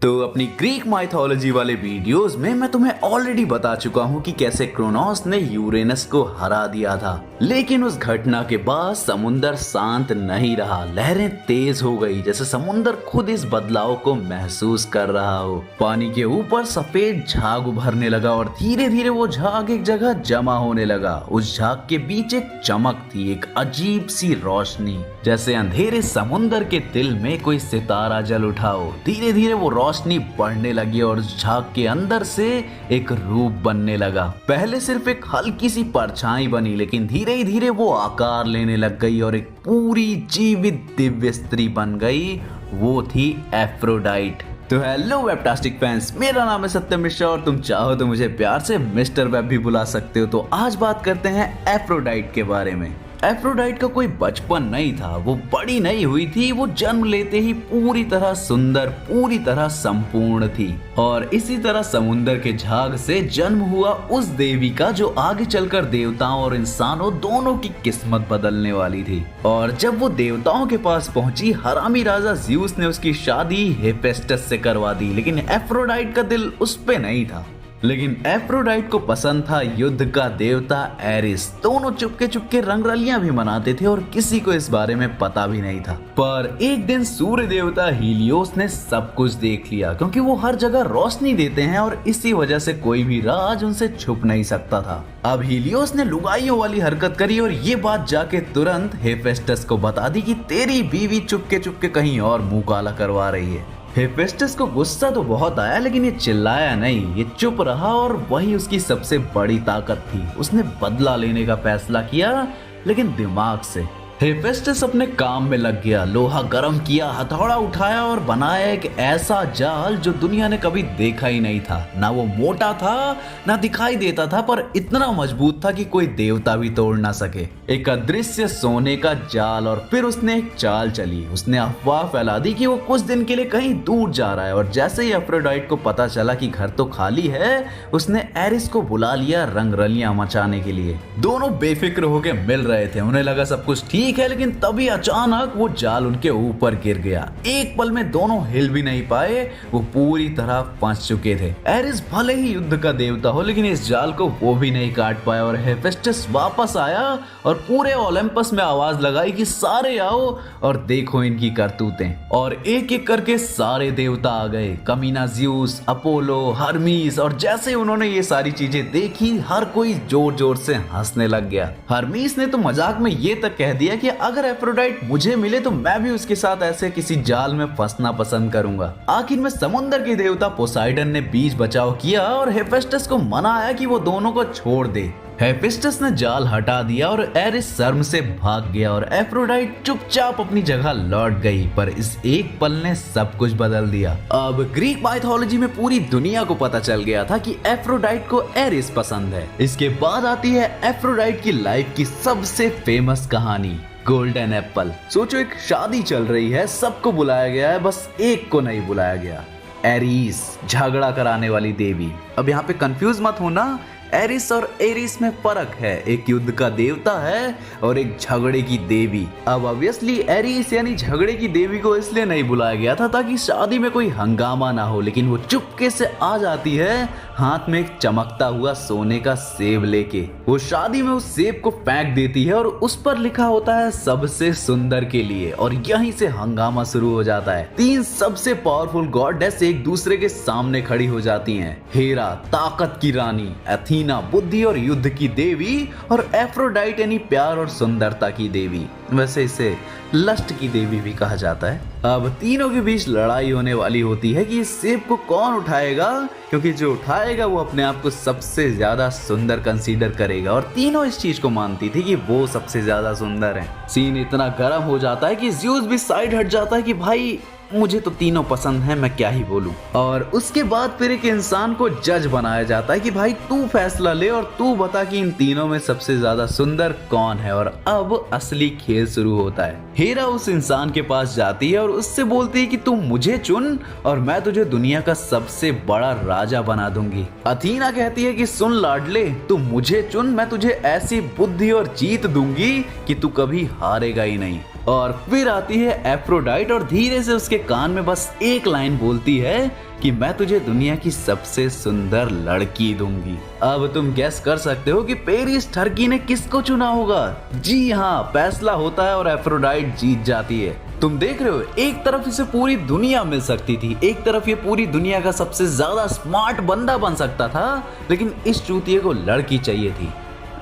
तो अपनी Greek mythology वाले वीडियोस में मैं तुम्हें ऑलरेडी बता चुका हूँ कि कैसे क्रोनोस ने यूरेनस को हरा दिया था। लेकिन उस घटना के बाद समुंदर शांत नहीं रहा, लहरें तेज हो गई, जैसे समुंदर खुद इस बदलाव को महसूस कर रहा हो। पानी के ऊपर सफेद झाग उभरने लगा और धीरे धीरे वो झाग एक जगह जमा होने लगा। उस झाग के बीच एक चमक थी, एक अजीब सी रोशनी, जैसे अंधेरे समुंदर के दिल में कोई सितारा जल उठा हो। धीरे धीरे वो रोशनी बढ़ने लगी और झाग के अंदर से एक रूप बनने लगा। पहले सिर्फ एक हल्की सी परछाई बनी, लेकिन धीरे धीरे वो आकार लेने लग गई और एक पूरी जीवित दिव्य स्त्री बन गई। वो थी एफ्रोडाइट। तो हेलो वेबटास्टिक फैंस, मेरा नाम है सत्यम मिश्रा और तुम चाहो तो मुझे प्यार से मिस्टर वेब भी बुला सकते हो। तो आज बात करते हैं एफ्रोडाइट के बारे में। एफ्रोडाइट का कोई बचपन नहीं था, वो बड़ी नहीं हुई थी, वो जन्म लेते ही पूरी तरह सुंदर, पूरी तरह संपूर्ण थी। और इसी तरह समुंदर के झाग से जन्म हुआ उस देवी का जो आगे चलकर देवताओं और इंसानों दोनों की किस्मत बदलने वाली थी। और जब वो देवताओं के पास पहुंची, हरामी राजा ज़्यूस ने उसकी शादी हेफेस्टस से करवा दी, लेकिन एफ्रोडाइट का दिल उस पे नहीं था। लेकिन एफ्रोडाइट को पसंद था युद्ध का देवता एरिस। दोनों चुपके चुपके रंगरलियां भी मनाते थे और किसी को इस बारे में पता भी नहीं था। पर एक दिन सूर्य देवता हीलियोस ने सब कुछ देख लिया, क्योंकि वो हर जगह रोशनी देते हैं और इसी वजह से कोई भी राज उनसे छुप नहीं सकता था। अब हीलियोस ने लुगाइयों वाली हरकत करी और ये बात जाके तुरंत हेफेस्टस को बता दी कि तेरी बीवी चुपके चुपके कहीं और मुंह काला करवा रही है। हेफेस्टस को गुस्सा तो बहुत आया, लेकिन ये चिल्लाया नहीं, ये चुप रहा और वही उसकी सबसे बड़ी ताकत थी। उसने बदला लेने का फैसला किया, लेकिन दिमाग से। हेफेस्टस अपने काम में लग गया, लोहा गर्म किया, हथौड़ा उठाया और बनाया एक ऐसा जाल जो दुनिया ने कभी देखा ही नहीं था। ना वो मोटा था, ना दिखाई देता था, पर इतना मजबूत था कि कोई देवता भी तोड़ ना सके। एक अदृश्य सोने का जाल। और फिर उसने एक चाल चली। उसने अफवाह फैला दी कि वो कुछ दिन के लिए कहीं दूर जा रहा है। और जैसे ही एफ्रोडाइट को पता चला कि घर तो खाली है, उसने एरिस को बुला लिया रंगरलियां मचाने के लिए। दोनों बेफिक्र होकर मिल रहे थे, उन्हें लगा सब कुछ ठीक है, लेकिन तभी अचानक वो जाल उनके ऊपर गिर गया। एक पल में दोनों हिल भी नहीं पाए, वो पूरी तरह फंस चुके थे। एरिस भले ही युद्ध का देवता हो, लेकिन इस जाल को वो भी नहीं काट पाया। और हेफेस्टस वापस आया और पूरे ओलंपस में आवाज लगाई कि सारे आओ और देखो इनकी करतूतें। और एक एक करके सारे देवता आ गए, कमीना ज़्यूस, अपोलो, हर्मीस। और जैसे उन्होंने ये सारी चीजें देखी, हर कोई जोर जोर से हंसने लग गया। हर्मीस ने तो मजाक में ये तक कह दिया कि अगर एफ्रोडाइट मुझे मिले तो मैं भी उसके साथ ऐसे किसी जाल में फंसना पसंद करूंगा। आखिर में समुद्र के देवता पोसाइडन ने बीच बचाव किया और हेफेस्टस को मनाया कि वो दोनों को छोड़ दे। हेफेस्टस ने जाल हटा दिया और एरिस शर्म से भाग गया और एफ्रोडाइट चुपचाप अपनी जगह लौट गई। पर इस एक पल ने सब कुछ बदल दिया। अब ग्रीक माइथोलॉजी में पूरी दुनिया को पता चल गया था कि एफ्रोडाइट को एरिस पसंद है। इसके बाद आती है एफ्रोडाइट की लाइफ की सबसे फेमस कहानी, गोल्डन एप्पल। सोचो, एक शादी चल रही है, सबको बुलाया गया है, बस एक को नहीं बुलाया गया, एरिस, झगड़ा कराने वाली देवी। अब यहाँ पे कंफ्यूज मत होना, एरिस और एरिस में फर्क है। एक युद्ध का देवता है और एक झगड़े की देवी। अब ऑब्वियसली एरिस यानी झगड़े की देवी को इसलिए नहीं बुलाया गया था ताकि शादी में कोई हंगामा ना हो, लेकिन वो चुपके से आ जाती है, हाथ में एक चमकता हुआ सोने का सेब लेके। वो शादी में उस सेब को फेंक देती है और उस पर लिखा होता है सबसे सुंदर के लिए। और यहीं से हंगामा शुरू हो जाता है। तीन सबसे पावरफुल गॉडेस एक दूसरे के सामने खड़ी हो जाती हैं। हेरा, ताकत की रानी, एथीना, बुद्धि और युद्ध की देवी, और एफ्रोडाइट यानी प्यार और सुंदरता की देवी। वैसे इसे लस्ट की देवी भी कहा जाता है। अब तीनों के बीच लड़ाई होने वाली होती है कि इस सेब को कौन उठाएगा, क्योंकि जो उठाएगा वो अपने आप को सबसे ज्यादा सुंदर कंसीडर करेगा। और तीनों इस चीज को मानती थी कि वो सबसे ज्यादा सुंदर है। सीन इतना गर्म हो जाता है कि ज़्यूस भी साइड हट जाता है कि भाई मुझे तो तीनों पसंद हैं, मैं क्या ही बोलूं। और उसके बाद फिर एक इंसान को जज बनाया जाता है कि भाई तू फैसला ले और तू बता कि इन तीनों में सबसे ज्यादा सुंदर कौन है। और अब असली खेल शुरू होता है। हेरा उस इंसान के पास जाती है और उससे बोलती है कि तू मुझे चुन और मैं तुझे दुनिया का सबसे बड़ा राजा बना दूंगी। अथीना कहती है कि सुन लाडले, तू मुझे चुन, मैं तुझे ऐसी बुद्धि और जीत दूंगी कि तू कभी हारेगा ही नहीं। और फिर आती है एफ्रोडाइट और धीरे से उसके कान में बस एक लाइन बोलती है कि मैं तुझे दुनिया की सबसे सुंदर लड़की दूंगी। अब तुम गैस कर सकते हो कि पेरिस टर्की ने किसको चुना होगा। जी हाँ, फैसला होता है और एफ्रोडाइट जीत जाती है। तुम देख रहे हो, एक तरफ इसे पूरी दुनिया मिल सकती थी, एक तरफ ये पूरी दुनिया का सबसे ज्यादा स्मार्ट बंदा बन सकता था, लेकिन इस चूतिए को लड़की चाहिए थी।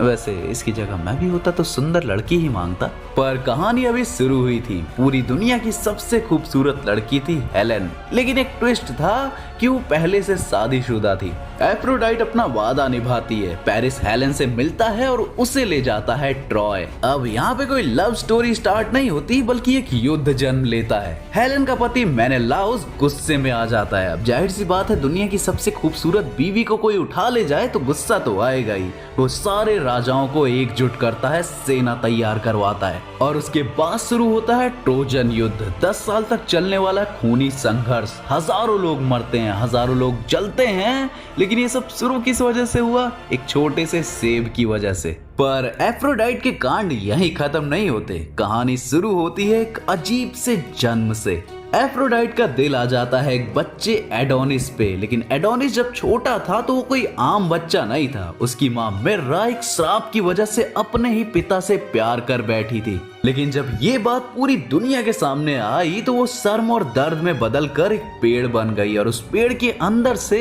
वैसे इसकी जगह मैं भी होता तो सुंदर लड़की ही मांगता। पर कहानी अभी शुरू हुई थी। पूरी दुनिया की सबसे खूबसूरत लड़की थी हेलेन, लेकिन एक ट्विस्ट था कि वो पहले से शादीशुदा थी। एफ्रोडाइट अपना वादा निभाती है, पेरिस हेलेन से मिलता है और उसे ले जाता है ट्रॉय। अब यहाँ पे कोई लव स्टोरी स्टार्ट नहीं होती, बल्कि एक युद्ध जन्म लेता है। हेलेन का पति मेनेलाउस गुस्से में आ जाता है। अब जाहिर सी बात है, दुनिया की सबसे खूबसूरत बीवी को कोई उठा ले जाए तो गुस्सा तो आएगा ही। वो सारे राजाओं को एकजुट करता है, सेना तैयार करवाता है और उसके बाद शुरू होता है ट्रोजन युद्ध। 10 साल तक चलने वाला खूनी संघर्ष। हजारों लोग मरते हैं, हजारों लोग जलते हैं, लेकिन ये सब शुरू किस वजह से हुआ? एक छोटे से सेब की वजह से। पर एफ्रोडाइट के कांड यहीं खत्म नहीं होते। कहानी शुरू होती है एक अजीब से जन्म से। एफ्रोडाइट का दिल आ जाता है एक बच्चे एडोनिस पे, लेकिन एडोनिस जब छोटा था तो वो कोई आम बच्चा नहीं था। उसकी माँ मिर्रा एक श्राप की वजह से अपने ही पिता से प्यार कर बैठी थी। लेकिन जब ये बात पूरी दुनिया के सामने आई तो वो शर्म और दर्द में बदलकर एक पेड़ बन गई और उस पेड़ के अंदर से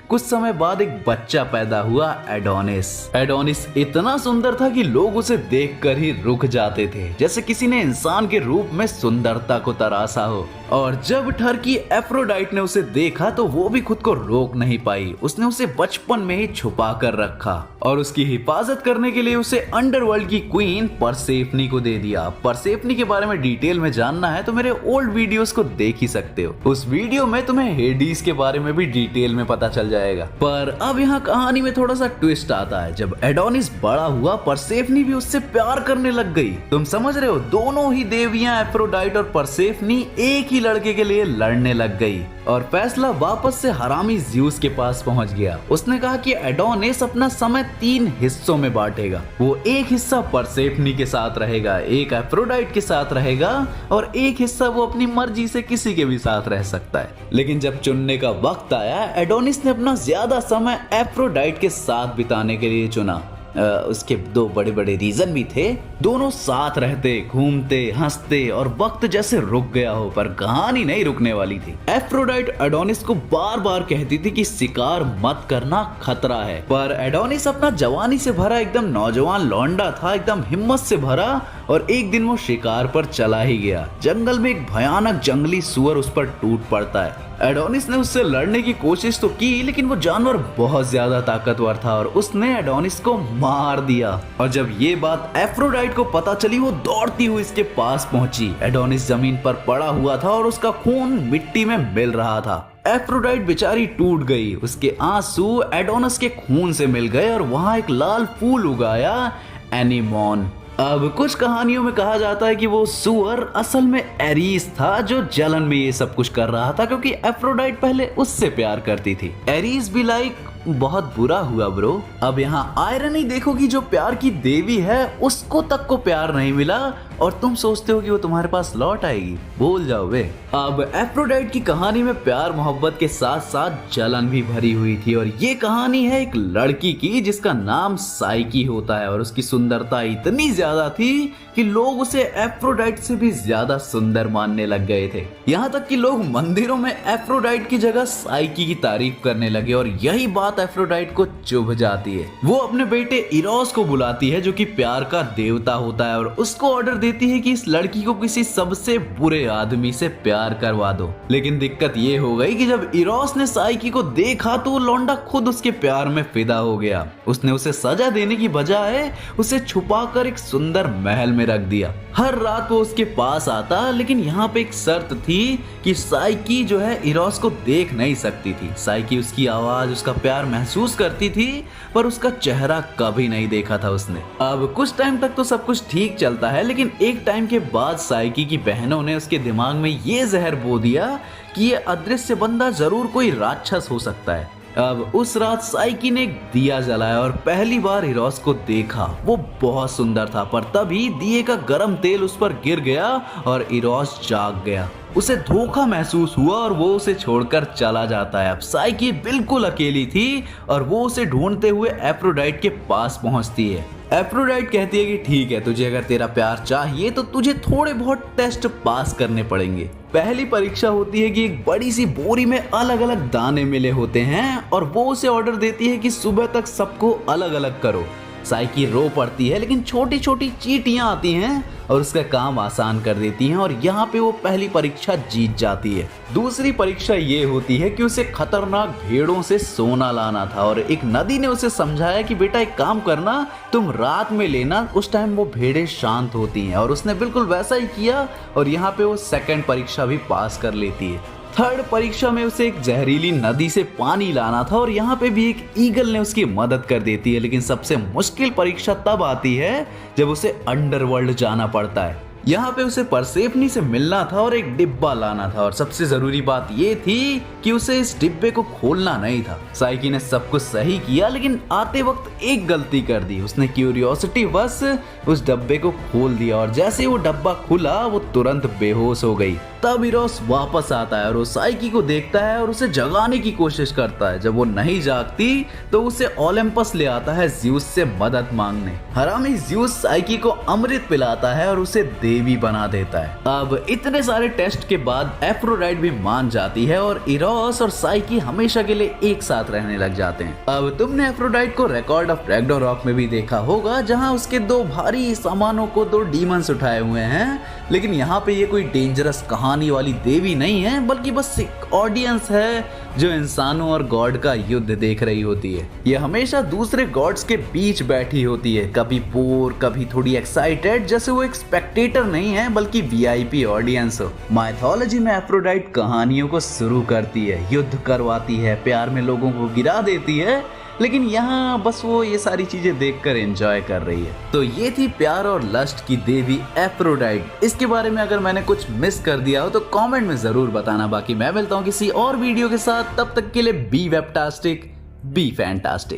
कुछ समय बाद एक बच्चा पैदा हुआ, एडोनिस। एडोनिस इतना सुंदर था कि लोग उसे देखकर ही रुक जाते थे, जैसे किसी ने इंसान के रूप में सुंदरता को तराशा हो। और जब टर्की एफ्रोडाइट ने उसे देखा तो वो भी खुद को रोक नहीं पाई। उसने उसे बचपन में ही छुपा कर रखा और उसकी हिफाजत करने के लिए उसे अंडरवर्ल्ड की क्वीन परसेफनी को दे दिया। परसेफनी के बारे में डिटेल में जानना है तो मेरे ओल्ड वीडियोस को देख ही सकते हो। उस वीडियो में तुम्हें हेडीज के बारे में भी डिटेल में पता चल जाएगा। पर अब यहाँ कहानी में थोड़ा सा ट्विस्ट आता है। जब एडोनिस बड़ा हुआ, परसेफनी भी उससे प्यार करने लग गई। तुम समझ रहे हो, दोनों ही देवियां एफ्रोडाइट और परसेफनी एक ही लड़के के लिए लड़ने लग गई और फैसला वापस से हरामी ज़्यूस के पास पहुंच गया। उसने कहा कि एडोनिस अपना समय 3 हिस्सों में बांटेगा। वो एक हिस्सा परसेफनी के साथ रहेगा, एक एफ्रोडाइट के साथ रहेगा और एक हिस्सा वो अपनी मर्जी से किसी के भी साथ रह सकता है। लेकिन जब चुनने का वक्त आया, एडोनिस ने अपना ज्यादा समय एफ्रोडाइट के साथ बिताने के लिए चुना। उसके 2 बड़े बड़े रीजन भी थे। दोनों साथ रहते, घूमते, हंसते और वक्त जैसे रुक गया हो, पर कहानी नहीं रुकने वाली थी। एफ्रोडाइट एडोनिस को बार बार कहती थी कि शिकार मत करना, खतरा है। पर एडोनिस अपना जवानी से भरा एकदम नौजवान लौंडा था, एकदम हिम्मत से भरा, और एक दिन वो शिकार पर चला ही गया। जंगल में एक भयानक जंगली सुअर उस पर टूट पड़ता है। एडोनिस ने उससे लड़ने की कोशिश तो की, लेकिन वो जानवर बहुत ज्यादा ताकतवर था और उसने एडोनिस को मार दिया। और जब ये बात एफ्रोडाइट को पता चली, वो दौड़ती हुई इसके पास पहुंची। एडोनिस जमीन पर पड़ा हुआ था और उसका खून मिट्टी में मिल रहा था। एफ्रोडाइट बेचारी टूट गई। उसके आंसू एडोनिस के खून से मिल गए और वहां एक लाल फूल उगाया, एनीमोन। अब कुछ कहानियों में कहा जाता है कि वो सुअर असल में एरीस था, जो जलन में ये सब कुछ कर रहा था क्योंकि एफ्रोडाइट पहले उससे प्यार करती थी। एरीस भी लाइक बहुत बुरा हुआ ब्रो। अब यहाँ आयरनी देखो कि जो प्यार की देवी है उसको तक को प्यार नहीं मिला और तुम सोचते हो कि वो तुम्हारे पास लौट आएगी। भूल जाओ वे। अब एफ्रोडाइट की कहानी में प्यार मोहब्बत के साथ साथ जलन भी भरी हुई थी और ये कहानी है एक लड़की की जिसका नाम साइकी होता है और उसकी सुंदरता इतनी ज्यादा थी कि लोग उसे एफ्रोडाइट से भी ज्यादा सुंदर मानने लग गए थे। यहाँ तक कि लोग मंदिरों में एफ्रोडाइट की जगह साइकी की तारीफ करने लगे और यही बात एफ्रोडाइट को चुभ जाती है। वो अपने बेटे इरोस को बुलाती है जो कि प्यार का देवता होता है और उसको ऑर्डर देती है कि इस लड़की को किसी सबसे बुरे आदमी से प्यार करवा दो। लेकिन दिक्कत ये हो गई कि जब इरोस ने साइकी को देखा तो वो लौंडा खुद उसके प्यार में फिदा हो गया। उसने उसे सजा देने की बजाय उसे छुपाकर एक सुंदर महल में रख दिया। हर रात वो उसके पास आता, लेकिन यहाँ पे एक शर्त थी कि साइकी जो है इरोस को देख नहीं सकती थी। साइकी उसकी आवाज, उसका प्यार महसूस करती थी पर उसका चेहरा कभी नहीं देखा था उसने। अब कुछ टाइम तक तो सब कुछ ठीक चलता है, लेकिन एक टाइम के बाद साइकी की बहनों ने उसके दिमाग में ये जहर बो दिया कि ये अदृश्य बंदा जरूर कोई राक्षस हो सकता है। अब उस रात साइकी ने एक दिया जलाया और पहली बार इरोस को देखा। वो बहुत सुंदर था, पर तभी दिए का गर्म तेल उस पर गिर गया और इरोस जाग गया। उसे धोखा महसूस हुआ और वो उसे छोड़कर चला जाता है। अब साइकी बिल्कुल अकेली थी और वो उसे ढूंढते हुए एफ्रोडाइट के पास पहुंचती है। एफ्रोडाइट कहती है कि ठीक है, तुझे अगर तेरा प्यार चाहिए तो तुझे थोड़े बहुत टेस्ट पास करने पड़ेंगे। पहली परीक्षा होती है कि एक बड़ी सी बोरी में अलग अलग दाने मिले होते हैं और वो उसे ऑर्डर देती है कि सुबह तक सबको अलग अलग करो। साइकी रो पड़ती है, लेकिन छोटी छोटी चींटियां आती हैं और उसका काम आसान कर देती हैं और यहाँ पे वो पहली परीक्षा जीत जाती है। दूसरी परीक्षा ये होती है कि उसे खतरनाक भेड़ों से सोना लाना था और एक नदी ने उसे समझाया कि बेटा एक काम करना, तुम रात में लेना, उस टाइम वो भेड़ें शांत होती हैं। और उसने बिल्कुल वैसा ही किया और यहाँ पे वो सेकंड परीक्षा भी पास कर लेती है। थर्ड परीक्षा में उसे एक जहरीली नदी से पानी लाना था और यहाँ पे भी एक ईगल ने उसकी मदद कर देती है। लेकिन सबसे मुश्किल परीक्षा तब आती है जब उसे अंडरवर्ल्ड जाना पड़ता है। यहाँ पे उसे परसेफनी से मिलना था और एक डिब्बा लाना था और सबसे जरूरी बात ये थी कि उसे इस डिब्बे को खोलना नहीं था। साइकी ने सब कुछ सही किया, लेकिन आते वक्त एक गलती कर दी। उसने क्यूरियोसिटी बस उस डब्बे को खोल दिया और जैसे वो डब्बा खुला वो तुरंत बेहोश हो गई। तब इरोस वापस आता है और वो साइकी को देखता है और उसे जगाने की कोशिश करता है। जब वो नहीं जागती तो उसे ओलंपस ले आता है ज़्यूस से मदद मांगने। हरामी ज़्यूस साइकी को अमृत पिलाता है और उसे देवी बना देता है। अब इतने सारे टेस्ट के बाद एफ्रोडाइट भी मान जाती है और इरोस और साइकी हमेशा के लिए एक साथ रहने लग जाते हैं। अब तुमने एफ्रोडाइट को रिकॉर्ड ऑफ रैग्नारोक में भी देखा होगा, जहां उसके दो भारी सामानों को दो डीमंस उठाए हुए हैं। लेकिन यहाँ पे ये कोई डेंजरस कहानी वाली देवी नहीं है, बल्कि बस एक ऑडियंस है जो इंसानों और गॉड का युद्ध देख रही होती है। ये हमेशा दूसरे गॉड्स के बीच बैठी होती है, कभी बोर कभी थोड़ी एक्साइटेड, जैसे वो एक स्पेक्टेटर नहीं है बल्कि वीआईपी ऑडियंस हो। माइथोलॉजी में एफ्रोडाइट कहानियों को शुरू करती है, युद्ध करवाती है, प्यार में लोगों को गिरा देती है, लेकिन यहाँ बस वो ये सारी चीजें देखकर एंजॉय कर रही है। तो ये थी प्यार और लस्ट की देवी एफ्रोडाइट। इसके बारे में अगर मैंने कुछ मिस कर दिया हो तो कमेंट में जरूर बताना। बाकी मैं मिलता हूँ किसी और वीडियो के साथ, तब तक के लिए बी वेबटास्टिक, बी फैंटास्टिक।